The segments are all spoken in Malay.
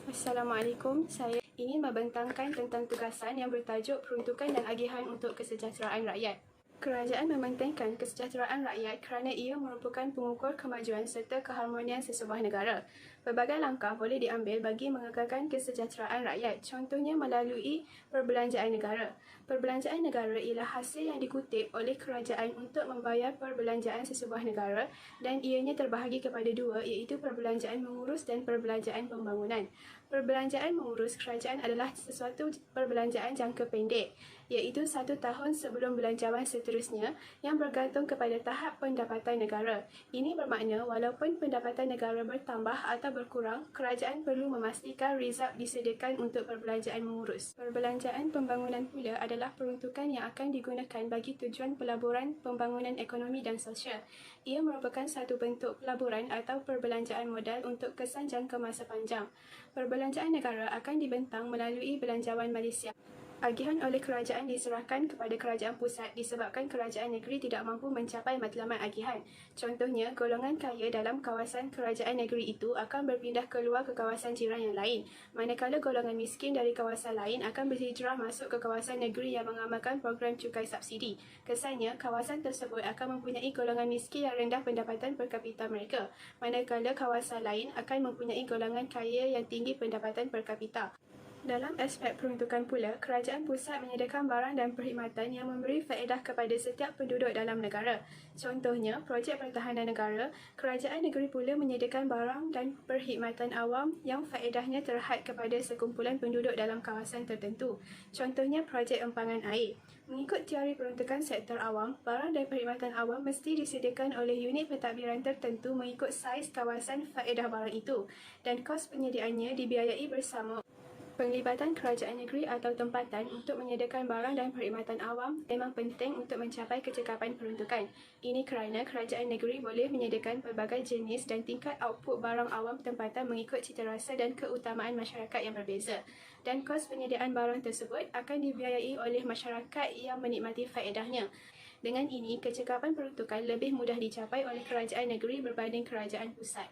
Assalamualaikum, saya ingin membentangkan tentang tugasan yang bertajuk Peruntukan dan Agihan untuk Kesejahteraan Rakyat. Kerajaan mementingkan kesejahteraan rakyat kerana ia merupakan pengukur kemajuan serta keharmonian sesebuah negara. Pelbagai langkah boleh diambil bagi mengekalkan kesejahteraan rakyat, contohnya melalui perbelanjaan negara. Perbelanjaan negara ialah hasil yang dikutip oleh kerajaan untuk membayar perbelanjaan sesebuah negara dan ianya terbahagi kepada dua, iaitu perbelanjaan mengurus dan perbelanjaan pembangunan. Perbelanjaan mengurus kerajaan adalah sesuatu perbelanjaan jangka pendek, iaitu 1 tahun sebelum belanjawan seterusnya yang bergantung kepada tahap pendapatan negara. Ini bermakna walaupun pendapatan negara bertambah atau berkurang, kerajaan perlu memastikan rizab disediakan untuk perbelanjaan mengurus. Perbelanjaan pembangunan pula adalah peruntukan yang akan digunakan bagi tujuan pelaburan, pembangunan ekonomi dan sosial. Ia merupakan satu bentuk pelaburan atau perbelanjaan modal untuk kesan jangka masa panjang. Perbelanjaan negara akan dibentang melalui Belanjawan Malaysia. Agihan oleh kerajaan diserahkan kepada kerajaan pusat disebabkan kerajaan negeri tidak mampu mencapai matlamat agihan. Contohnya, golongan kaya dalam kawasan kerajaan negeri itu akan berpindah keluar ke kawasan jiran yang lain, manakala golongan miskin dari kawasan lain akan berhijrah masuk ke kawasan negeri yang mengamalkan program cukai subsidi. Kesannya, kawasan tersebut akan mempunyai golongan miskin yang rendah pendapatan per kapita mereka, manakala kawasan lain akan mempunyai golongan kaya yang tinggi pendapatan per kapita. Dalam aspek peruntukan pula, kerajaan pusat menyediakan barang dan perkhidmatan yang memberi faedah kepada setiap penduduk dalam negara. Contohnya, projek pertahanan negara, kerajaan negeri pula menyediakan barang dan perkhidmatan awam yang faedahnya terhad kepada sekumpulan penduduk dalam kawasan tertentu. Contohnya, projek empangan air. Mengikut teori peruntukan sektor awam, barang dan perkhidmatan awam mesti disediakan oleh unit pentadbiran tertentu mengikut saiz kawasan faedah barang itu, dan kos penyediaannya dibiayai bersama. Penglibatan kerajaan negeri atau tempatan untuk menyediakan barang dan perkhidmatan awam memang penting untuk mencapai kecekapan peruntukan. Ini kerana kerajaan negeri boleh menyediakan pelbagai jenis dan tingkat output barang awam tempatan mengikut citarasa dan keutamaan masyarakat yang berbeza. Dan kos penyediaan barang tersebut akan dibiayai oleh masyarakat yang menikmati faedahnya. Dengan ini, kecekapan peruntukan lebih mudah dicapai oleh kerajaan negeri berbanding kerajaan pusat.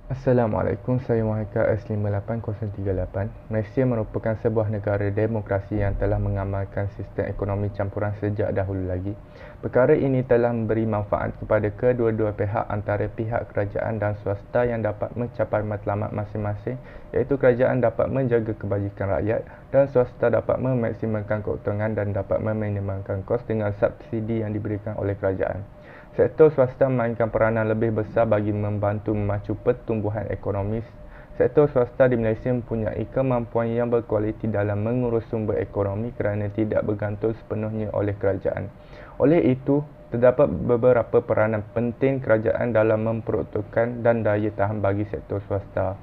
Assalamualaikum, saya Muhammad S5838. Malaysia merupakan sebuah negara demokrasi yang telah mengamalkan sistem ekonomi campuran sejak dahulu lagi. Perkara ini telah memberi manfaat kepada kedua-dua pihak antara pihak kerajaan dan swasta yang dapat mencapai matlamat masing-masing, iaitu kerajaan dapat menjaga kebajikan rakyat dan swasta dapat memaksimalkan keuntungan dan dapat meminimalkan kos dengan subsidi yang diberikan oleh kerajaan. Sektor swasta memainkan peranan lebih besar bagi membantu memacu pertumbuhan ekonomi. Sektor swasta di Malaysia mempunyai kemampuan yang berkualiti dalam mengurus sumber ekonomi kerana tidak bergantung sepenuhnya oleh kerajaan. Oleh itu, terdapat beberapa peranan penting kerajaan dalam memperuntukkan dan daya tahan bagi sektor swasta.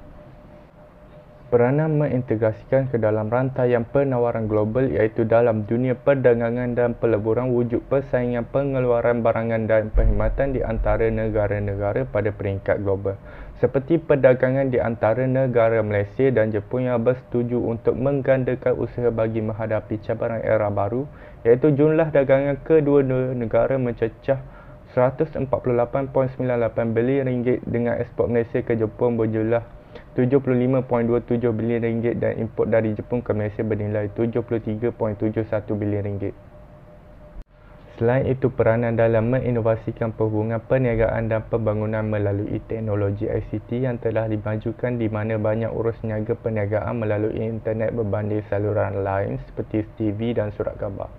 Peranan mengintegrasikan ke dalam rantaian penawaran global, iaitu dalam dunia perdagangan dan peleburan, wujud persaingan pengeluaran barangan dan perkhidmatan di antara negara-negara pada peringkat global, seperti perdagangan di antara negara Malaysia dan Jepun yang bersetuju untuk menggandakan usaha bagi menghadapi cabaran era baru, iaitu jumlah dagangan kedua-dua negara mencecah RM148.98 bilion dengan ekspor Malaysia ke Jepun berjumlah RM75.27 bilion dan import dari Jepun ke Malaysia bernilai RM73.71 bilion. Selain itu, peranan dalam menginovasikan perhubungan, perniagaan dan pembangunan melalui teknologi ICT yang telah dimajukan, di mana banyak urus niaga perniagaan melalui internet berbanding saluran lain seperti TV dan surat khabar.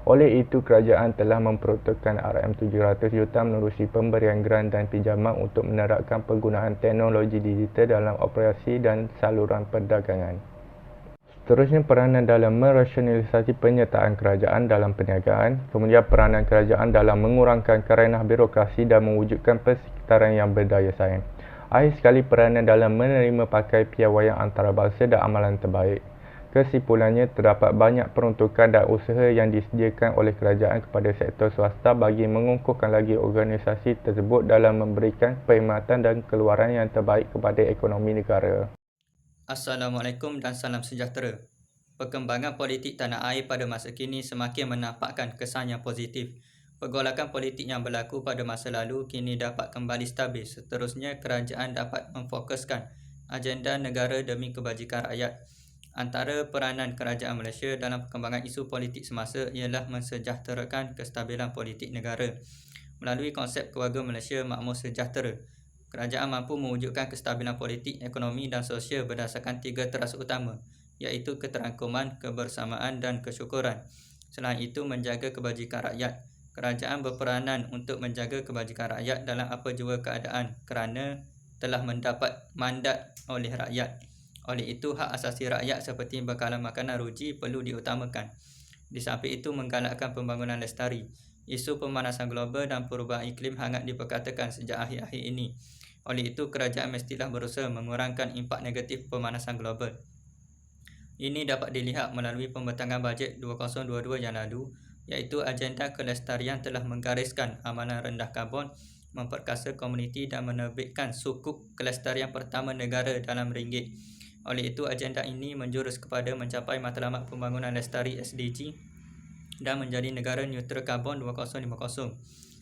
Oleh itu, kerajaan telah memperuntukkan RM700 juta menerusi pemberian grant dan pinjaman untuk menerapkan penggunaan teknologi digital dalam operasi dan saluran perdagangan. Seterusnya, peranan dalam merasionalisasi penyertaan kerajaan dalam perniagaan. Kemudian, peranan kerajaan dalam mengurangkan kerenah birokrasi dan mewujudkan persekitaran yang berdaya saing. Akhir sekali, peranan dalam menerima pakai piawaian antarabangsa dan amalan terbaik. Kesimpulannya, terdapat banyak peruntukan dan usaha yang disediakan oleh kerajaan kepada sektor swasta bagi mengukuhkan lagi organisasi tersebut dalam memberikan perkhidmatan dan keluaran yang terbaik kepada ekonomi negara. Assalamualaikum dan salam sejahtera. Perkembangan politik tanah air pada masa kini semakin menampakkan kesan yang positif. Pergolakan politik yang berlaku pada masa lalu kini dapat kembali stabil. Seterusnya, kerajaan dapat memfokuskan agenda negara demi kebajikan rakyat. Antara peranan kerajaan Malaysia dalam perkembangan isu politik semasa ialah mensejahterakan kestabilan politik negara. Melalui konsep keluarga Malaysia makmur sejahtera, kerajaan mampu mewujudkan kestabilan politik, ekonomi dan sosial berdasarkan 3 teras utama, iaitu keterangkuman, kebersamaan dan kesyukuran. Selain itu, menjaga kebajikan rakyat. Kerajaan berperanan untuk menjaga kebajikan rakyat dalam apa jua keadaan kerana telah mendapat mandat oleh rakyat. Oleh itu, hak asasi rakyat seperti bekalan makanan ruji perlu diutamakan. Di samping itu, menggalakkan pembangunan lestari. Isu pemanasan global dan perubahan iklim hangat diperkatakan sejak akhir-akhir ini. Oleh itu, kerajaan mestilah berusaha mengurangkan impak negatif pemanasan global. Ini dapat dilihat melalui pembentangan bajet 2022 yang lalu, iaitu agenda kelestarian telah menggariskan amalan rendah karbon, memperkasa komuniti dan menerbitkan sukuk kelestarian pertama negara dalam ringgit. Oleh itu, agenda ini menjurus kepada mencapai matlamat pembangunan lestari SDG dan menjadi negara neutral karbon 2050.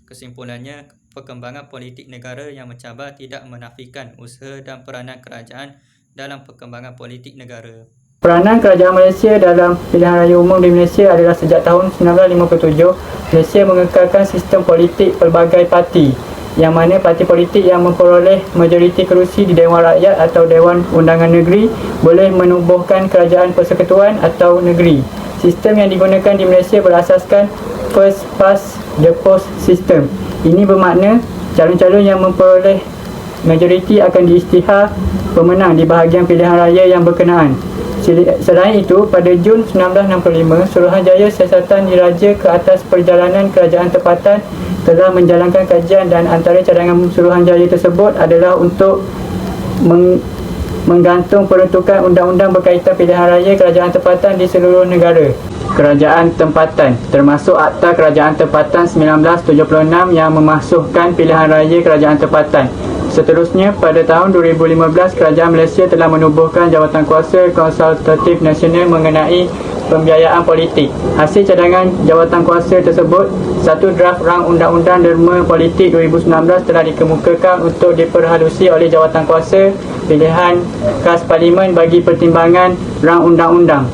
Kesimpulannya, perkembangan politik negara yang mencabar tidak menafikan usaha dan peranan kerajaan dalam perkembangan politik negara. Peranan kerajaan Malaysia dalam pilihan raya umum di Malaysia adalah sejak tahun 1957, Malaysia mengekalkan sistem politik pelbagai parti, yang mana parti politik yang memperoleh majoriti kerusi di Dewan Rakyat atau Dewan Undangan Negeri boleh menubuhkan kerajaan persekutuan atau negeri. Sistem yang digunakan di Malaysia berasaskan first past the post system. Ini bermakna calon-calon yang memperoleh majoriti akan diisytihar pemenang di bahagian pilihan raya yang berkenaan. Selain itu, pada Jun 1965, Suruhanjaya Siasatan Diraja ke atas perjalanan kerajaan tempatan telah menjalankan kajian dan antara cadangan Suruhanjaya tersebut adalah untuk menggantung peruntukan undang-undang berkaitan pilihan raya kerajaan tempatan di seluruh negara. Kerajaan tempatan termasuk Akta Kerajaan Tempatan 1976 yang memasukkan pilihan raya kerajaan tempatan. Seterusnya, pada tahun 2015, Kerajaan Malaysia telah menubuhkan Jawatankuasa Konsultatif Nasional mengenai pembiayaan politik. Hasil cadangan Jawatankuasa tersebut, satu draft rang Undang-Undang Derma Politik 2019 telah dikemukakan untuk diperhalusi oleh Jawatankuasa Pilihan Khas Parlimen bagi pertimbangan rang undang-undang.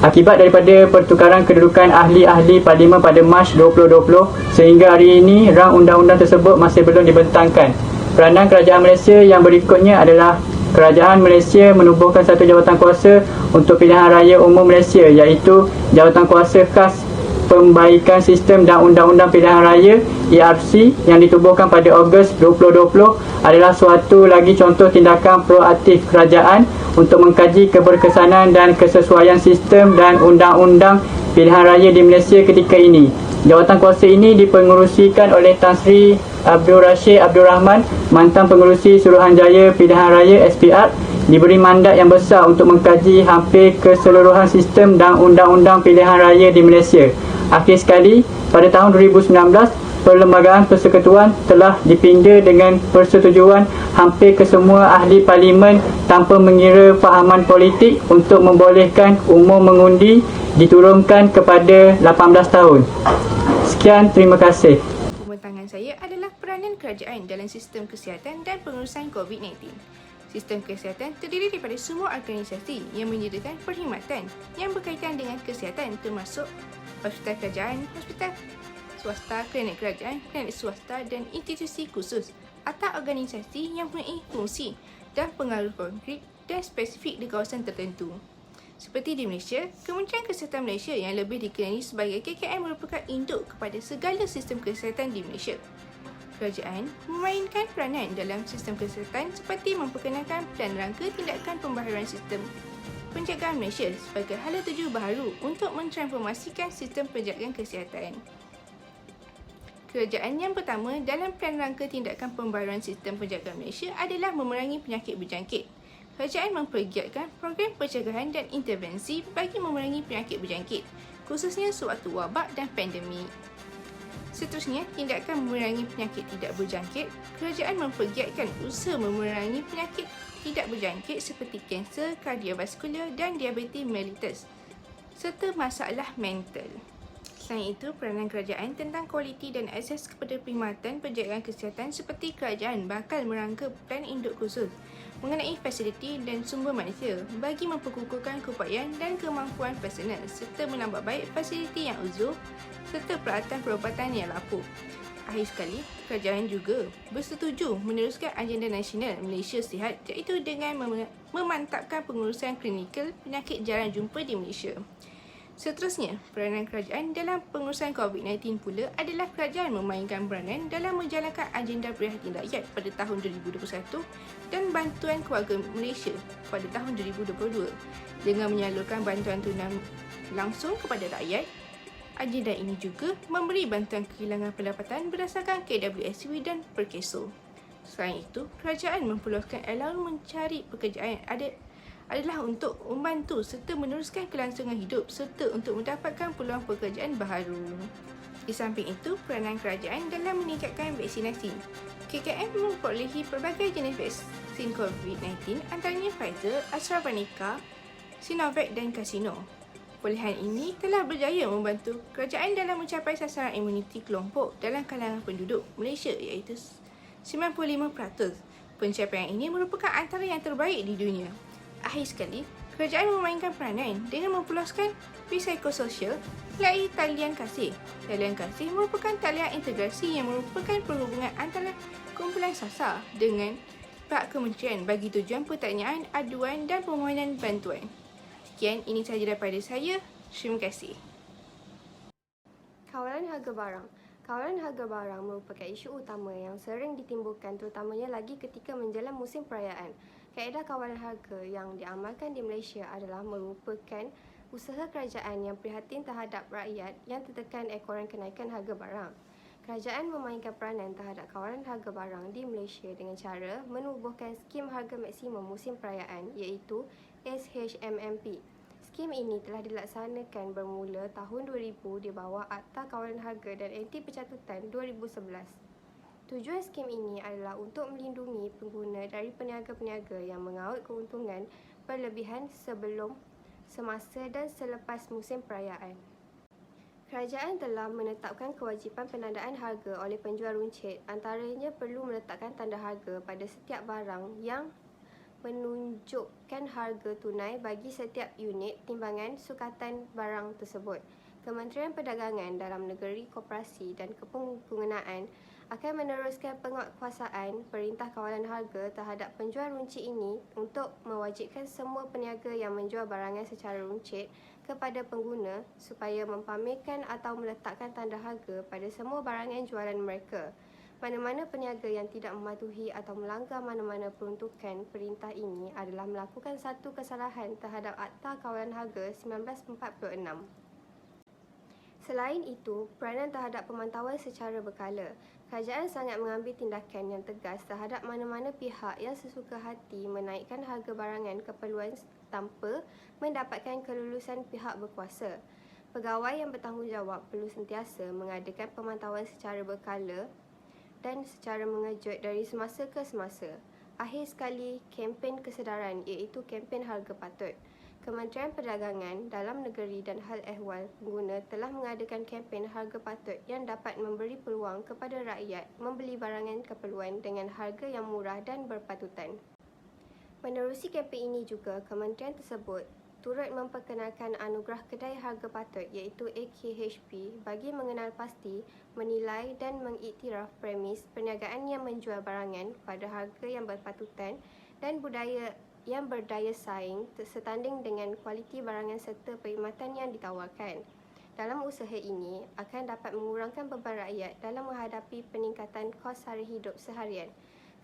Akibat daripada pertukaran kedudukan ahli-ahli Parlimen pada Mac 2020, sehingga hari ini rang undang-undang tersebut masih belum dibentangkan. Peranan kerajaan Malaysia yang berikutnya adalah kerajaan Malaysia menubuhkan satu jawatankuasa untuk pilihan raya umum Malaysia, iaitu Jawatankuasa Khas Pembaikan Sistem dan Undang-Undang Pilihan Raya ERC yang ditubuhkan pada Ogos 2020 adalah suatu lagi contoh tindakan proaktif kerajaan untuk mengkaji keberkesanan dan kesesuaian sistem dan undang-undang pilihan raya di Malaysia ketika ini. Jawatankuasa ini dipengerusikan oleh Tan Sri Abdul Rashid Abdul Rahman, mantan pengerusi Suruhanjaya Pilihan Raya SPR, diberi mandat yang besar untuk mengkaji hampir keseluruhan sistem dan undang-undang pilihan raya di Malaysia. Akhir sekali, pada tahun 2019, Perlembagaan Persekutuan telah dipinda dengan persetujuan hampir kesemua ahli parlimen tanpa mengira fahaman politik untuk membolehkan umur mengundi diturunkan kepada 18 tahun. Sekian, terima kasih. Pembentangan saya adalah peranan kerajaan dalam sistem kesihatan dan pengurusan COVID-19. Sistem kesihatan terdiri daripada semua organisasi yang menyediakan perkhidmatan yang berkaitan dengan kesihatan, termasuk hospital kerajaan, hospital swasta, klinik kerajaan, klinik swasta dan institusi khusus atau organisasi yang mempunyai fungsi dan pengaruh konkret dan spesifik di kawasan tertentu. Seperti di Malaysia, Kementerian Kesihatan Malaysia yang lebih dikenali sebagai KKM merupakan induk kepada segala sistem kesihatan di Malaysia. Kerajaan memainkan peranan dalam sistem kesihatan seperti memperkenalkan Plan Rangka Tindakan Pembaharuan Sistem Penjagaan Malaysia sebagai hala tuju baharu untuk mentransformasikan sistem penjagaan kesihatan. Kerajaan yang pertama dalam Plan Rangka Tindakan Pembaharuan Sistem Penjagaan Malaysia adalah memerangi penyakit berjangkit. Kerajaan mempergiatkan program pencegahan dan intervensi bagi memerangi penyakit berjangkit, khususnya sewaktu wabak dan pandemik. Seterusnya, tindakan memerangi penyakit tidak berjangkit. Kerajaan mempergiatkan usaha memerangi penyakit tidak berjangkit seperti kanser, kardiovaskular dan diabetes mellitus serta masalah mental. Selain itu, peranan kerajaan tentang kualiti dan akses kepada perkhidmatan penjagaan kesihatan seperti kerajaan bakal merangka plan induk khusus mengenai fasiliti dan sumber manusia bagi memperkukuhkan keupayaan dan kemampuan personal serta menambah baik fasiliti yang uzur serta peralatan perubatan yang lapuk. Akhir sekali, kerajaan juga bersetuju meneruskan agenda nasional Malaysia Sihat iaitu dengan memantapkan pengurusan klinikal penyakit jarang jumpa di Malaysia. Seterusnya, peranan kerajaan dalam pengurusan COVID-19 pula adalah kerajaan memainkan peranan dalam menjalankan agenda Prihatin Rakyat pada tahun 2021 dan bantuan keluarga Malaysia pada tahun 2022 dengan menyalurkan bantuan tunai langsung kepada rakyat. Agenda ini juga memberi bantuan kehilangan pendapatan berdasarkan KWSP dan Perkeso. Selain itu, kerajaan memperluaskan allowance mencari pekerjaan adalah untuk membantu serta meneruskan kelangsungan hidup serta untuk mendapatkan peluang pekerjaan baharu. Di samping itu, peranan kerajaan dalam meningkatkan vaksinasi. KKM memperolehi pelbagai jenis vaksin COVID-19 antaranya Pfizer, AstraZeneca, Sinovac dan CanSino. Perolehan ini telah berjaya membantu kerajaan dalam mencapai sasaran imuniti kelompok dalam kalangan penduduk Malaysia iaitu 95%. Pencapaian ini merupakan antara yang terbaik di dunia. Akhir sekali, kerajaan memainkan peranan dengan memperluaskan psikososial melalui talian kasih. Talian kasih merupakan talian integrasi yang merupakan perhubungan antara kumpulan sasar dengan pihak kementerian bagi tujuan pertanyaan, aduan dan permohonan bantuan. Sekian, ini sahaja daripada saya. Terima kasih. Kawalan harga barang. Kawalan harga barang merupakan isu utama yang sering ditimbulkan terutamanya lagi ketika menjelang musim perayaan. Kaedah kawalan harga yang diamalkan di Malaysia adalah merupakan usaha kerajaan yang prihatin terhadap rakyat yang tertekan ekoran kenaikan harga barang. Kerajaan memainkan peranan terhadap kawalan harga barang di Malaysia dengan cara menubuhkan skim harga maksimum musim perayaan iaitu SHMMP. Skim ini telah dilaksanakan bermula tahun 2000 di bawah Akta Kawalan Harga dan Anti Pencatutan 2011. Tujuan skim ini adalah untuk melindungi pengguna dari peniaga-peniaga yang mengaut keuntungan berlebihan sebelum, semasa dan selepas musim perayaan. Kerajaan telah menetapkan kewajipan penandaan harga oleh penjual runcit, antaranya perlu meletakkan tanda harga pada setiap barang yang menunjukkan harga tunai bagi setiap unit timbangan sukatan barang tersebut. Kementerian Perdagangan Dalam Negeri, Koperasi dan Kepenggunaan akan meneruskan penguatkuasaan Perintah Kawalan Harga terhadap penjual runcit ini untuk mewajibkan semua peniaga yang menjual barangan secara runcit kepada pengguna supaya mempamerkan atau meletakkan tanda harga pada semua barangan jualan mereka. Mana-mana peniaga yang tidak mematuhi atau melanggar mana-mana peruntukan perintah ini adalah melakukan satu kesalahan terhadap Akta Kawalan Harga 1946. Selain itu, peranan terhadap pemantauan secara berkala. Kerajaan sangat mengambil tindakan yang tegas terhadap mana-mana pihak yang sesuka hati menaikkan harga barangan keperluan tanpa mendapatkan kelulusan pihak berkuasa. Pegawai yang bertanggungjawab perlu sentiasa mengadakan pemantauan secara berkala dan secara mengejut dari semasa ke semasa. Akhir sekali, kempen kesedaran iaitu kempen harga patut. Kementerian Perdagangan Dalam Negeri dan Hal Ehwal Pengguna telah mengadakan kempen harga patut yang dapat memberi peluang kepada rakyat membeli barangan keperluan dengan harga yang murah dan berpatutan. Menerusi kempen ini juga, kementerian tersebut turut memperkenalkan anugerah kedai harga patut iaitu AKHP bagi mengenal pasti, menilai dan mengiktiraf premis perniagaan yang menjual barangan pada harga yang berpatutan dan budaya yang berdaya saing setanding dengan kualiti barangan serta perkhidmatan yang ditawarkan. Dalam usaha ini akan dapat mengurangkan beban rakyat dalam menghadapi peningkatan kos sara hidup seharian.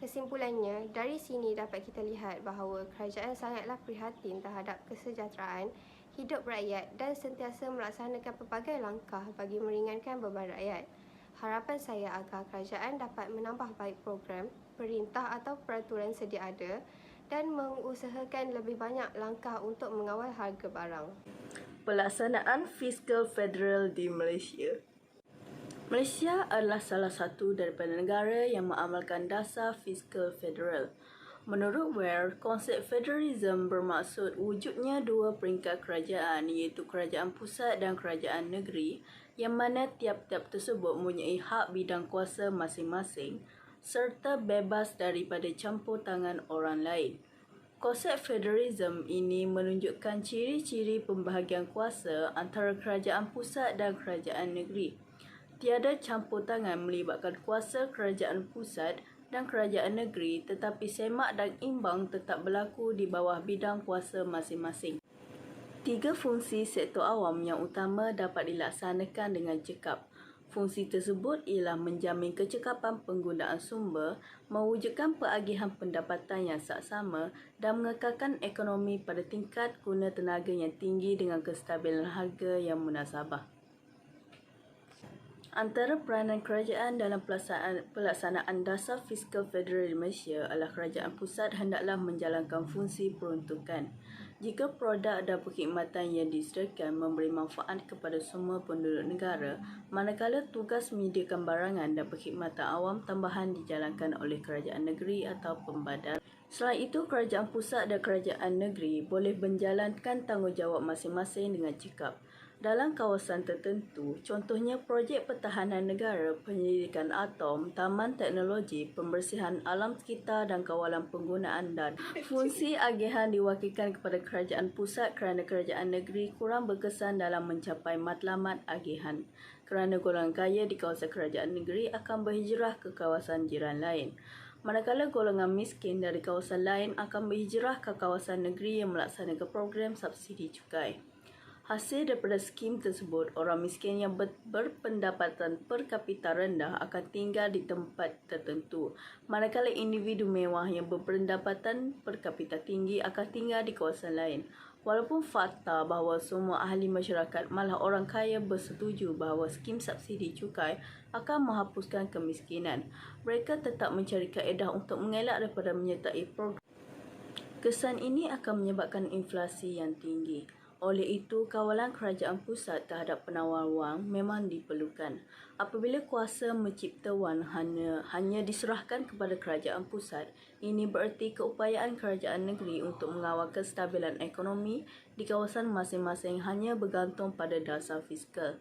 Kesimpulannya, dari sini dapat kita lihat bahawa kerajaan sangatlah prihatin terhadap kesejahteraan hidup rakyat dan sentiasa melaksanakan pelbagai langkah bagi meringankan beban rakyat. Harapan saya agar kerajaan dapat menambah baik program, perintah atau peraturan sedia ada dan mengusahakan lebih banyak langkah untuk mengawal harga barang. Pelaksanaan fiskal federal di Malaysia. Malaysia adalah salah satu daripada negara yang mengamalkan dasar fiskal federal. Menurut Ware, konsep federalism bermaksud wujudnya dua peringkat kerajaan iaitu kerajaan pusat dan kerajaan negeri yang mana tiap-tiap tersebut mempunyai hak bidang kuasa masing-masing serta bebas daripada campur tangan orang lain. Konsep federalism ini menunjukkan ciri-ciri pembahagian kuasa antara kerajaan pusat dan kerajaan negeri. Tiada campur tangan melibatkan kuasa kerajaan pusat dan kerajaan negeri tetapi semak dan imbang tetap berlaku di bawah bidang kuasa masing-masing. 3 fungsi sektor awam yang utama dapat dilaksanakan dengan cekap. Fungsi tersebut ialah menjamin kecekapan penggunaan sumber, mewujudkan peagihan pendapatan yang saksama dan mengekalkan ekonomi pada tingkat guna tenaga yang tinggi dengan kestabilan harga yang munasabah. Antara peranan kerajaan dalam pelaksanaan dasar fiskal federal di Malaysia adalah kerajaan pusat hendaklah menjalankan fungsi peruntukan. Jika produk dan perkhidmatan yang disediakan memberi manfaat kepada semua penduduk negara, manakala tugas menyediakan barangan dan perkhidmatan awam tambahan dijalankan oleh kerajaan negeri atau pembadal. Selain itu, kerajaan pusat dan kerajaan negeri boleh menjalankan tanggungjawab masing-masing dengan cekap. Dalam kawasan tertentu, contohnya projek pertahanan negara, penyelidikan atom, taman teknologi, pembersihan alam sekitar dan kawalan penggunaan dan fungsi agihan diwakilkan kepada kerajaan pusat kerana kerajaan negeri kurang berkesan dalam mencapai matlamat agihan. Kerana golongan kaya di kawasan kerajaan negeri akan berhijrah ke kawasan jiran lain. Manakala golongan miskin dari kawasan lain akan berhijrah ke kawasan negeri yang melaksanakan program subsidi cukai. Hasil daripada skim tersebut, orang miskin yang berpendapatan per kapita rendah akan tinggal di tempat tertentu, manakala individu mewah yang berpendapatan per kapita tinggi akan tinggal di kawasan lain. Walaupun fakta bahawa semua ahli masyarakat malah orang kaya bersetuju bahawa skim subsidi cukai akan menghapuskan kemiskinan, mereka tetap mencari kaedah untuk mengelak daripada menyertai program. Kesan ini akan menyebabkan inflasi yang tinggi. Oleh itu, kawalan kerajaan pusat terhadap penawar wang memang diperlukan. Apabila kuasa mencipta wang hanya diserahkan kepada kerajaan pusat, ini bererti keupayaan kerajaan negeri untuk mengawal kestabilan ekonomi di kawasan masing-masing hanya bergantung pada dasar fiskal.